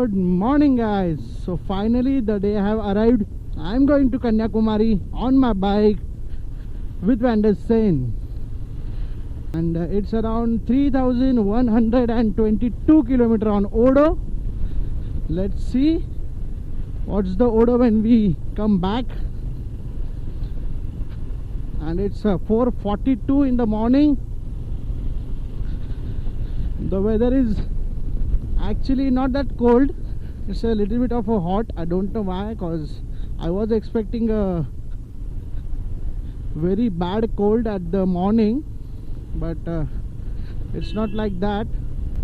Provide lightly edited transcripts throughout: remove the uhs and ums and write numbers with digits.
Good morning guys. So finally the day have arrived. I'm going to Kanyakumari on my bike with Vanderstain, and it's around 3122 kilometer on Odo. Let's see what's the Odo when we come back. And it's 4:42 in the morning. The weather is actually not that cold. It's a little bit of a hot. I don't know why, because I was expecting a very bad cold at the morning, but it's not like that.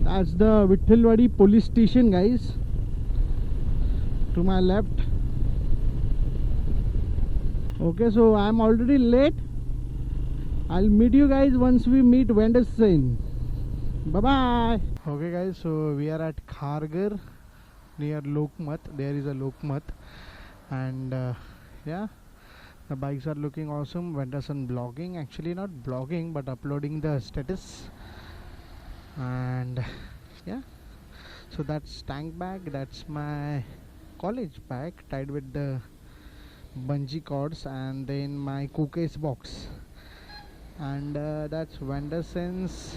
That's the Vithalwadi police station, guys, to my left. Okay, so I'm already late. I'll meet you guys once we meet Vanderstain. Bye bye. Okay guys, so we are at Kharghar near Lokmat. There is a Lokmat, and yeah, the bikes are looking awesome. Vanderstain vlogging, actually not vlogging but uploading the status. And yeah, so that's tank bag, that's my college bag tied with the bungee cords, and then my cookies box, and that's Vanderstain's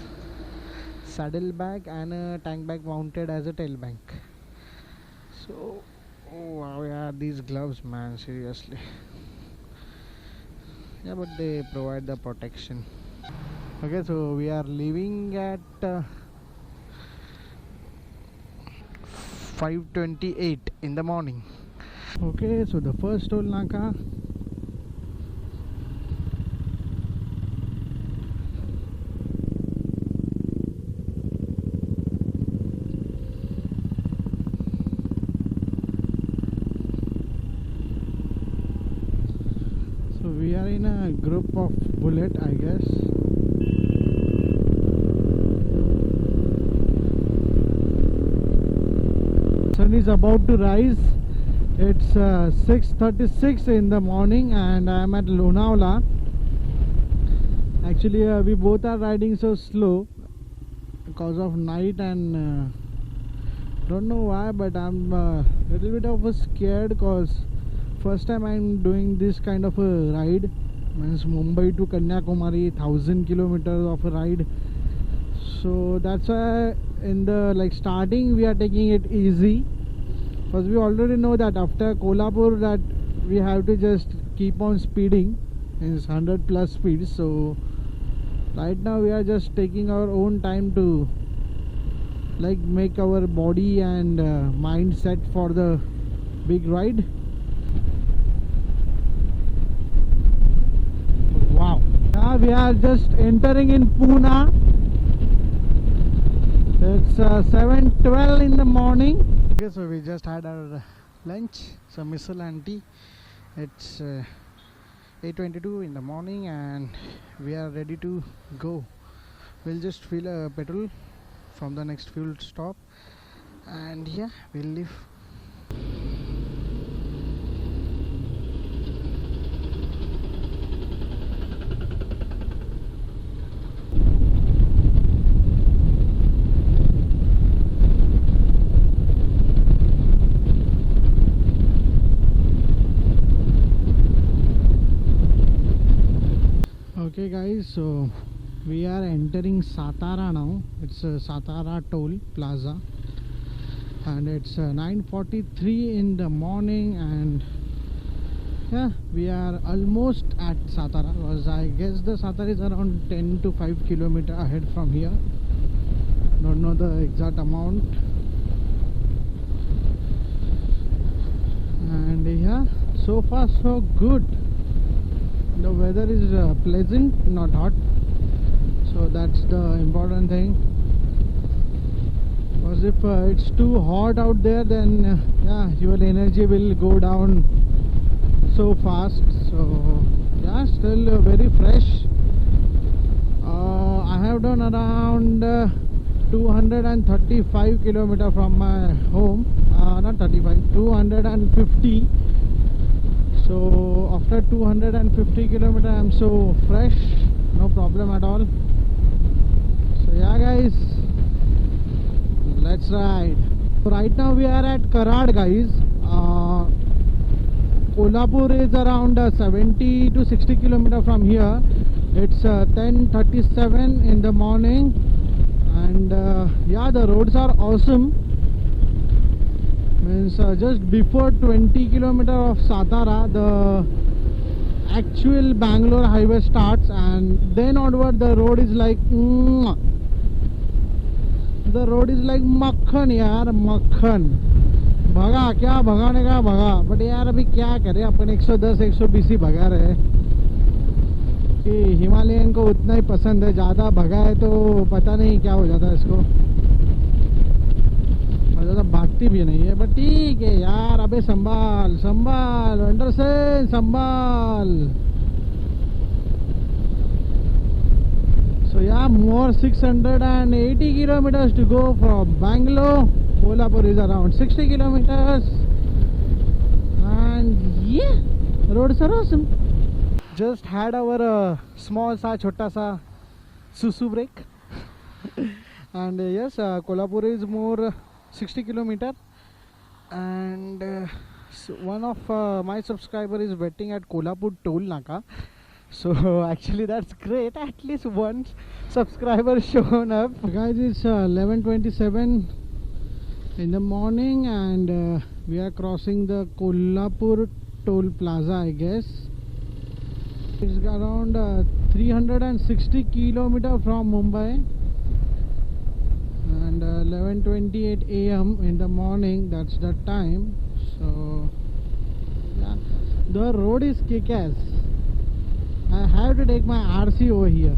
saddle bag and a tank bag mounted as a tail bank. So oh wow, yeah, these gloves, man, seriously. Yeah, but they provide the protection. Okay, so we are leaving at 5:28 in the morning. Okay, so the first toll naka. So we are in a group of bullet, I guess. Sun is about to rise. It's 6:36 in the morning, and I'm at Lonavala. Actually, we both are riding so slow because of night, and don't know why, but I'm a little bit of a scared, because first time I'm doing this kind of a ride. Means Mumbai to Kanyakumari, 1000 kilometers of a ride. So that's why in the starting we are taking it easy, because we already know that after Kolhapur that we have to just keep on speeding. It's 100 plus speed. So right now we are just taking our own time to make our body and mind set for the big ride. Wow. Yeah, we are just entering in Pune. It's 7:12 in the morning. Okay, so we just had our lunch, some missile and tea. It's 8:22 in the morning, and we are ready to go. We'll just fill a petrol from the next fuel stop, and yeah, we'll leave. Okay guys, so we are entering Satara now. It's Satara toll plaza, and it's 9:43 in the morning, and yeah, we are almost at Satara, because I guess the Satara is around 10 to 5 kilometers ahead from here. Don't know the exact amount. And yeah, so far so good. The weather is pleasant, not hot, so that's the important thing. Because if it's too hot out there, then yeah, your energy will go down so fast. So yeah, still very fresh. I have done around 235 kilometers from my home. Not 35, 250. So after 250 kilometers, I'm so fresh, no problem at all. So yeah guys, let's ride. Right now we are at Karad, guys. Kolhapur is around 70 to 60 kilometer from here. It's 10:37 in the morning, and yeah, the roads are awesome. Means just before 20 kilometer of Satara, the actual Bangalore highway starts, and then onward the road is like the road is like मक्खन यार, मक्खन. भगा क्या भगाने का भगा, but यार अभी क्या करें, अपन 110 120 ही भगा रहे कि हिमालयन को उतना ही पसंद है. ज़्यादा भगा है तो पता नहीं क्या हो जाता है इसको, और ज़्यादा भागती भी नहीं है. बट ठीक है यार, अबे संभाल संभाल वेंडरसन, संभाल. So yeah, more 680 kilometers to go from Bangalore. Kolhapur is around 60 kilometers, and yeah, roads are awesome. Just had our small sa chota sa susu break. And yes, Kolhapur is more 60 kilometer, and so one of my subscriber is waiting at Kolhapur toll naka. So actually that's great, at least one subscriber shown up. Guys, it's 11:27 in the morning, and we are crossing the Kolhapur toll plaza, I guess. It's around 360 kilometer from Mumbai, and 11:28 AM in the morning, that's the time. So yeah, the road is kick-ass. I have to take my RC over here,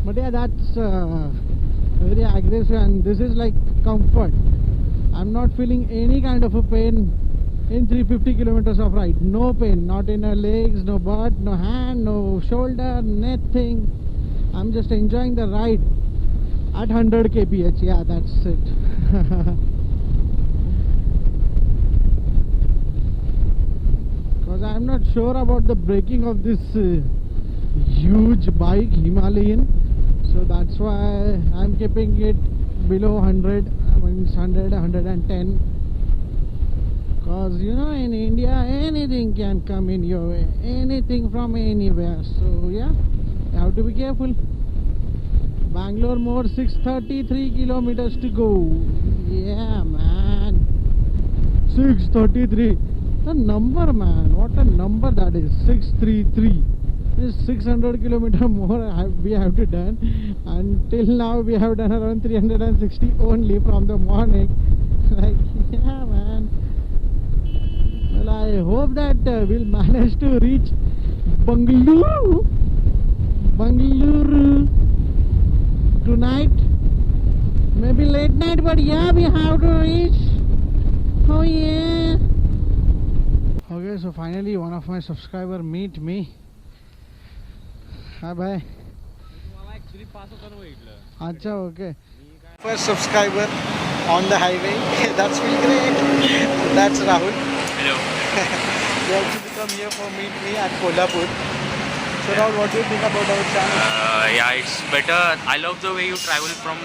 but yeah, that's very aggressive, and this is like comfort. I'm not feeling any kind of a pain in 350 kilometers of ride. No pain, not in the legs, no butt, no hand, no shoulder, nothing. I'm just enjoying the ride at 100 kph. Yeah, that's it. Because I'm not sure about the braking of this huge bike, Himalayan. So that's why I'm keeping it below 100. I mean, it's 100, 110. Because you know, in India, anything can come in your way, anything from anywhere. So yeah, you have to be careful. Bangalore more 633 kilometers to go. Yeah, man. 633. The number, man. What a number that is. 633. This 600 kilometer more we have to done. Until now we have done around 360 only from the morning. Like, yeah, man. Well, I hope that we'll manage to reach Bangalore tonight. Maybe late night, but yeah, we have to reach. Oh yeah. Okay, so finally one of my subscriber meet me. Hi, bye. Acha, okay. First subscriber on the highway. That's really great. That's Rahul. Hello. They actually come here for meet me at Kolhapur. So Rahul, what do you think about our channel? Yeah, it's better. I love the way you travel from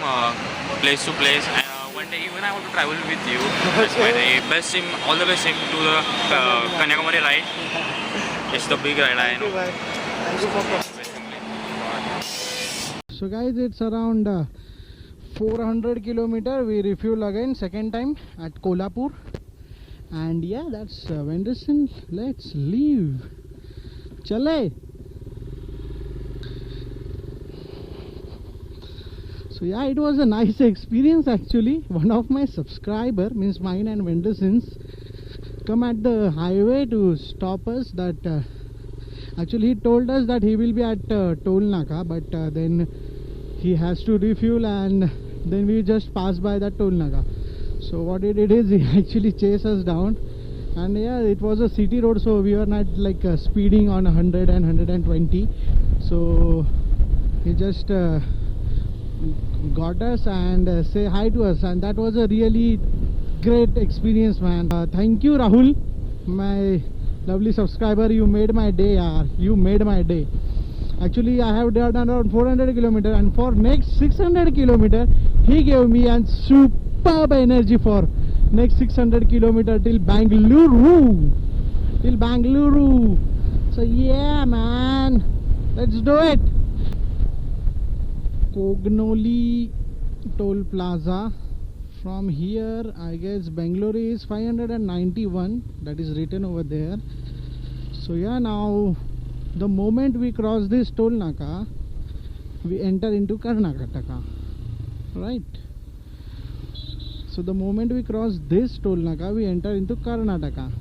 place to place. One day even I want to travel with you. That's my best sim. All the best sim to the Kanyakumari ride. It's the big ride, I know. Thank you for coming. So guys, it's around 400 kilometer. We refuel again second time at Kolhapur, and yeah, that's Wenderson. Let's leave. Chale. So yeah, it was a nice experience actually. One of my subscriber, means mine and Wenderson's, come at the highway to stop us. That actually he told us that he will be at toll naka, but then he has to refuel, and then we just passed by that toll naka. So what he did is he actually chased us down, and yeah, it was a city road, so we were not like speeding on 100 and 120. So he just got us and say hi to us, and that was a really great experience, man. Thank you, Rahul, my lovely subscriber. You made my day, yaar. You made my day. Actually, I have done around 400 kilometer, and for next 600 kilometer, he gave me a superb energy for next 600 kilometer till Bangalore. Till Bangalore. So yeah, man, let's do it. Kognoli Toll Plaza. From here, I guess Bangalore is 591. That is written over there. So yeah, now the moment we cross this toll naka, we enter into Karnataka, right? So the moment we cross this toll naka, we enter into Karnataka,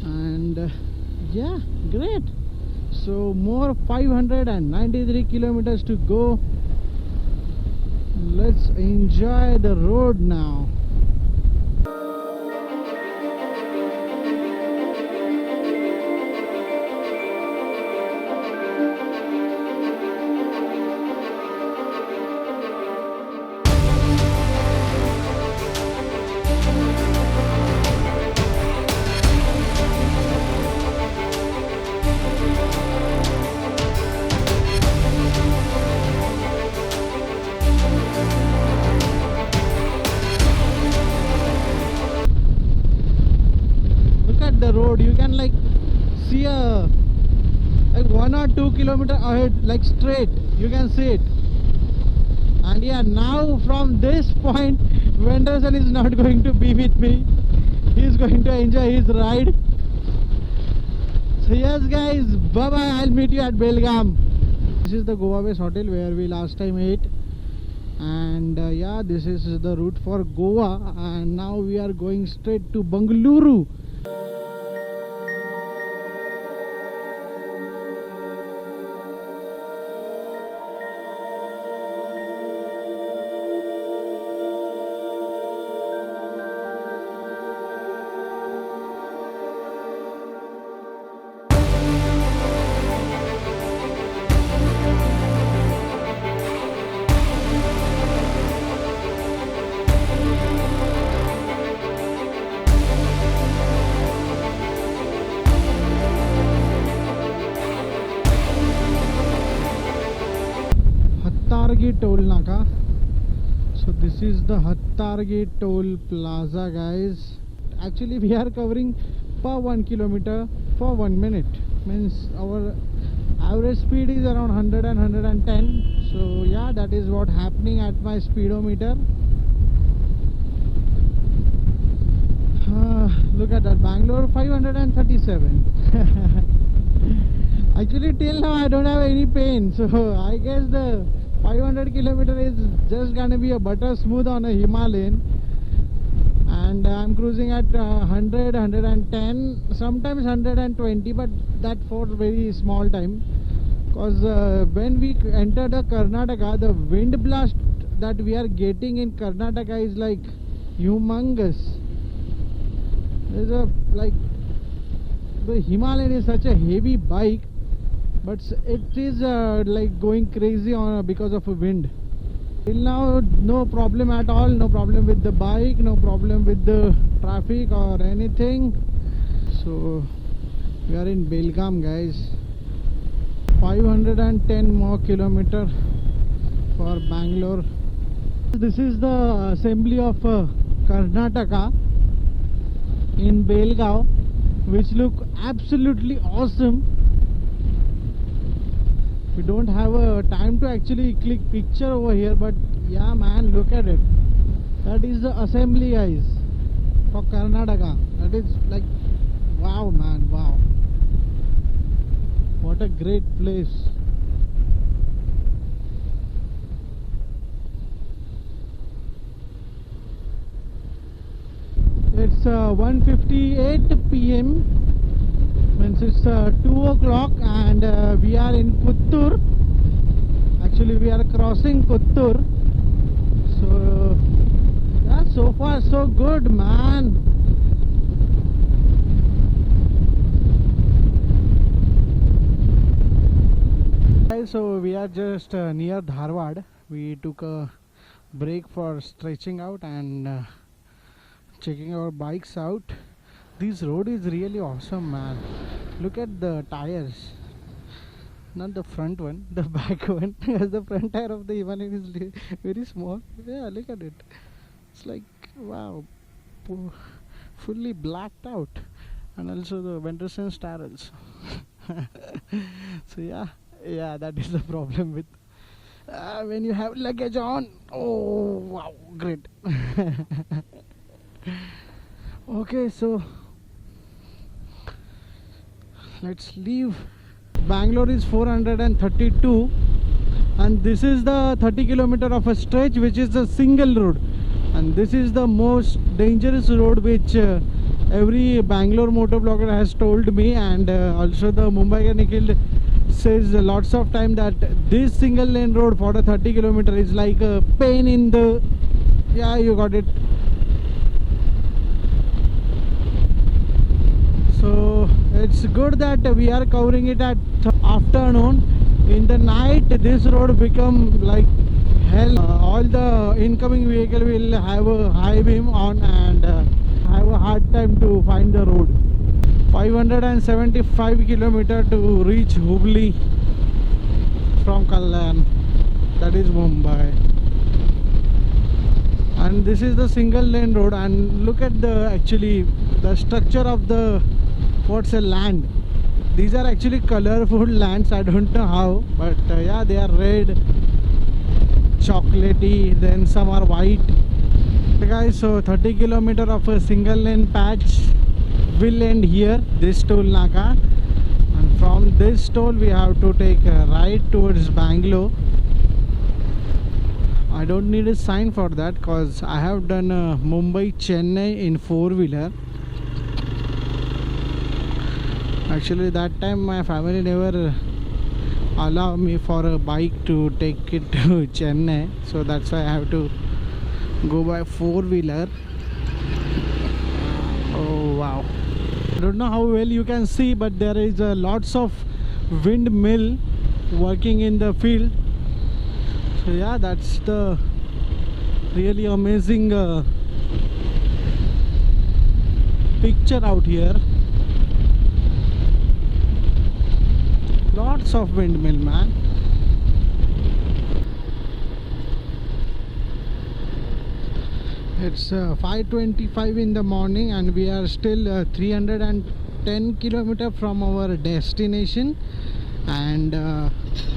and yeah, great. So more 593 kilometers to go. Let's enjoy the road now. The road, you can like see a like 1 or 2 kilometer ahead, like straight you can see it. And yeah, now from this point Wenderson is not going to be with me. He is going to enjoy his ride. So yes guys, bye bye. I'll meet you at Belgaum. This is the Goa Base Hotel where we last time ate, and yeah, this is the route for Goa, and now we are going straight to Bangalore. Hattargi Toll Naka. So this is the Hattargi Toll Plaza, guys. Actually, we are covering per 1 kilometer for 1 minute. Means our average speed is around 100 and 110. So yeah, that is what happening at my speedometer. Look at that, Bangalore 537. Actually, till now I don't have any pain, so I guess the 500 kilometer is just gonna be a butter smooth on a Himalayan. And I'm cruising at 100, 110, sometimes 120, but that for very small time. Because when we enter the Karnataka, the wind blast that we are getting in Karnataka is like humongous. There's a like the Himalayan is such a heavy bike, but it is like going crazy on because of a wind. Till now, no problem at all. No problem with the bike. No problem with the traffic or anything. So we are in Belgaum, guys. 510 more kilometer for Bangalore. This is the assembly of Karnataka in Belgaum, which look absolutely awesome. We don't have a time to actually click picture over here, but yeah man, look at it. That is the assembly, guys, for Karnataka. That is like, wow man, wow, what a great place. It's 1:58 p.m. means it's 2 o'clock, and we are in Puttur. Actually, we are crossing Puttur. So yeah, so far so good, man. Guys, so we are just near Dharwad. We took a break for stretching out and checking our bikes out. This road is really awesome, man. Look at the tires. not the front one, the back one. As the front tire of the Himalayan is very small. Yeah, look at it. It's like wow, fully blacked out, and also the Wenderson's tire also. So yeah, that is the problem with when you have luggage on. Oh wow, great. Okay, so let's leave. Bangalore is 432, and this is the 30 kilometer of a stretch which is a single road, and this is the most dangerous road which every Bangalore motor blogger has told me, and also the Mumbai Nikhil says lots of time that this single lane road for the 30 kilometer is like a pain in the, yeah, you got it. So it's good that we are covering it at afternoon. In the night this road become like hell. All the incoming vehicle will have a high beam on and have a hard time to find the road. 575 kilometer to reach Hubli from Kalyan, that is Mumbai. And this is the single lane road, and look at the actually the structure of the what's a land. These are actually colorful lands, I don't know how, but yeah, they are red, chocolatey, then some are white. Okay guys, so 30 kilometer of a single lane patch will end here, this toll naka, and from this toll we have to take a right towards Bangalore. I don't need a sign for that because I have done Mumbai Chennai in 4-wheeler. Actually that time my family never allowed me for a bike to take it to Chennai, so that's why I have to go by 4-wheeler. Oh wow, I don't know how well you can see, but there is lots of windmill working in the field. So yeah, that's the really amazing picture out here. Lots of windmill, man. It's 5:25 in the morning and we are still 310 kilometer from our destination and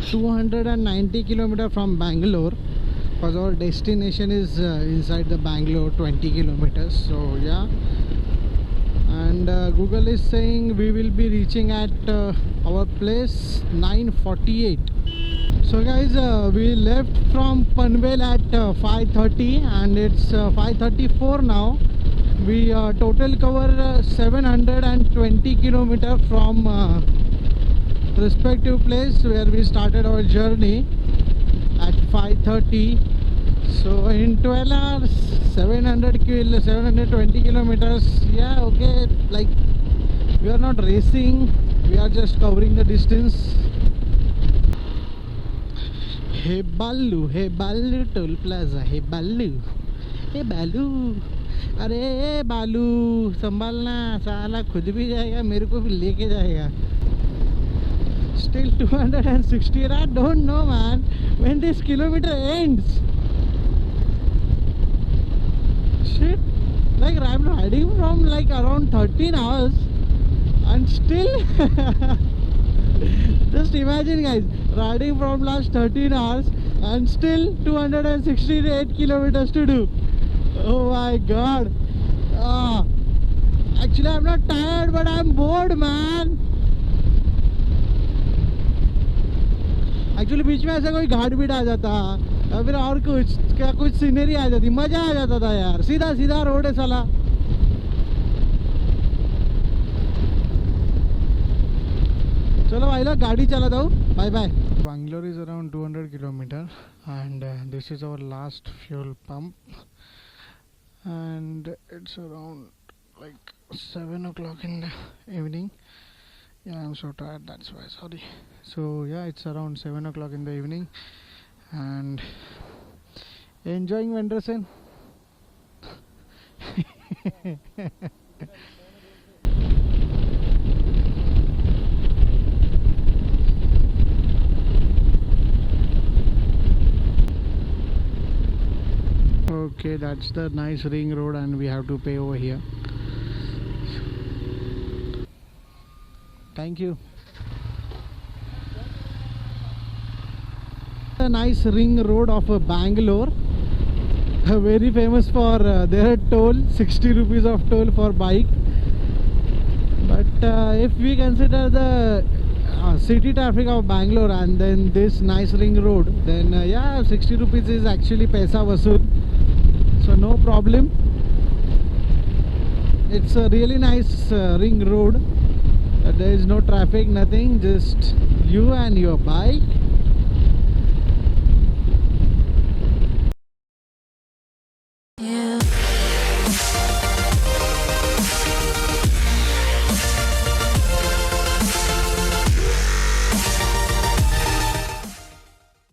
290 kilometer from Bangalore, because our destination is inside the Bangalore 20 kilometers. So yeah, and Google is saying we will be reaching at our place 9:48. So guys, we left from Panvel at 5:30 and it's 5:34 now. We total cover 720 kilometer from respective place where we started our journey at 5:30. So in 12 hours 720 kilometers. Yeah, okay, like we are not racing, we are just covering the distance. Hey Ballu toll plaza, hey Ballu, अरे बालू संभालना, साला खुद भी जाएगा मेरे को भी लेके जाएगा. Still 260. I don't know, man, when this kilometer ends. Shit, like I'm riding from like around 13 hours and still just imagine guys, riding from last 13 hours and still 268 kilometers to do. Oh my god. Actually I'm not tired but I'm bored, man. Actually बीच में ऐसा कोई घाट beat आ जाता या फिर और कुछ scenery आ जाती, मजा आ जाता था यार. सीधा सीधा रोड है साला. चलो भाई लोग गाड़ी चलाता हूँ. Bye bye. Bangalore is around 200 kilometer and this is our last fuel pump and it's around like 7 o'clock in the evening. Yeah, I'm so tired, that's why, sorry. So yeah, it's around 7 o'clock in the evening and enjoying Wenderson. Okay, that's the nice ring road and we have to pay over here. Thank you. A nice ring road of Bangalore. Very famous for their toll, 60 rupees of toll for bike. But if we consider the city traffic of Bangalore and then this nice ring road, then yeah, 60 rupees is actually paisa vasool, so no problem. It's a really nice ring road. There is no traffic, nothing, just you and your bike.